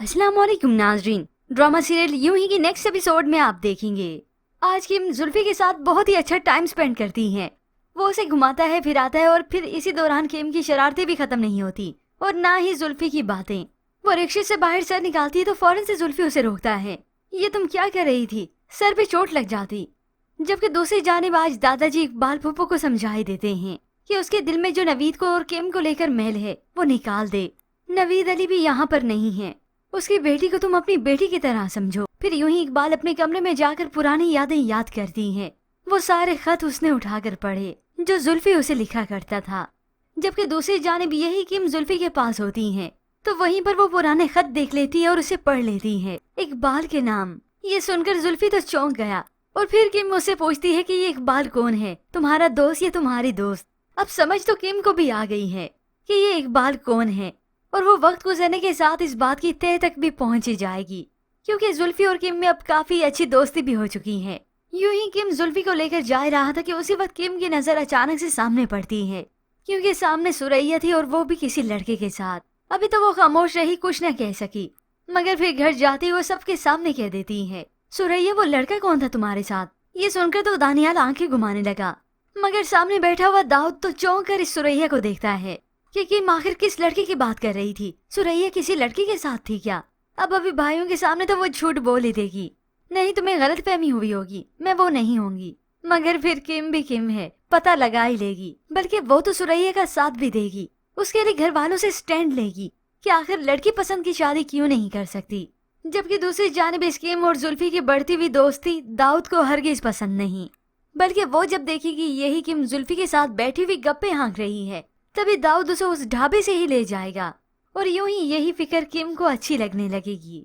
अस्सलाम वालेकुम नाजरीन। ड्रामा सीरियल यूं ही की नेक्स्ट एपिसोड में आप देखेंगे। आज किम जुल्फी के साथ बहुत ही अच्छा टाइम स्पेंड करती हैं। वो उसे घुमाता है फिराता है और फिर इसी दौरान किम की शरारतें भी खत्म नहीं होती और ना ही जुल्फी की बातें। वो रिक्शे से बाहर सर निकालती है तो फौरन से जुल्फी उसे रोकता है। ये तुम क्या कर रही थी? सर पे चोट लग जाती। जबकि दूसरी जानिब आज दादाजी इकबाल फूफो को समझाई देते हैं कि उसके दिल में जो नवीद को और किम को लेकर मैल है वो निकाल दे। नवीद अली भी यहाँ पर नहीं है। उसकी बेटी को तुम अपनी बेटी की तरह समझो। फिर यूं ही इकबाल अपने कमरे में जाकर पुरानी यादें याद करती हैं। वो सारे खत उसने उठाकर पढ़े जो जुल्फी उसे लिखा करता था। जबकि दूसरी जानिब यही किम जुल्फी के पास होती हैं, तो वहीं पर वो पुराने खत देख लेती है और उसे पढ़ लेती है, इकबाल के नाम। ये सुनकर जुल्फी तो चौंक गया और फिर किम उससे पूछती है कि ये इकबाल कौन है, तुम्हारा दोस्त या तुम्हारी दोस्त? अब समझ तो किम को भी आ गई है कि ये इकबाल कौन है और वो वक्त गुजरने के साथ इस बात की तह तक भी पहुंच जाएगी, क्योंकि जुल्फी और किम में अब काफी अच्छी दोस्ती भी हो चुकी है। यूं ही किम जुल्फी को लेकर जा रहा था कि उसी वक्त किम की नजर अचानक से सामने पड़ती है, क्योंकि सामने सुरैया थी और वो भी किसी लड़के के साथ। अभी तो वो खामोश रही, कुछ न कह सकी, मगर फिर घर जाती वो सबके सामने कह देती है, सुरैया वो लड़का कौन था तुम्हारे साथ? ये सुनकर तो दानियाल आंखें घुमाने लगा, मगर सामने बैठा हुआ दाऊद तो चौंक कर इस सुरैया को देखता है कि किम आखिर किस लड़के की बात कर रही थी। सुरैया किसी लड़की के साथ थी क्या? अब अभी भाइयों के सामने तो वो झूठ बोल ही देगी। नहीं, तुम्हें गलतफहमी हुई होगी, मैं वो नहीं होंगी। मगर फिर किम भी किम है, पता लगा ही लेगी। बल्कि वो तो सुरैया का साथ भी देगी, उसके लिए घर वालों से स्टैंड लेगी कि आखिर लड़की पसंद की शादी क्यों नहीं कर सकती। जबकि दूसरी जानिब इस किम और जुल्फी की बढ़ती हुई दोस्ती दाऊद को हरगिज पसंद नहीं। बल्कि वो जब देखेगी यही किम जुल्फी के साथ बैठी हुई गप्पे हाँक रही है, तभी दाऊद उसे उस ढाबे से ही ले जाएगा और यूं ही यही फिक्र किम को अच्छी लगने लगेगी।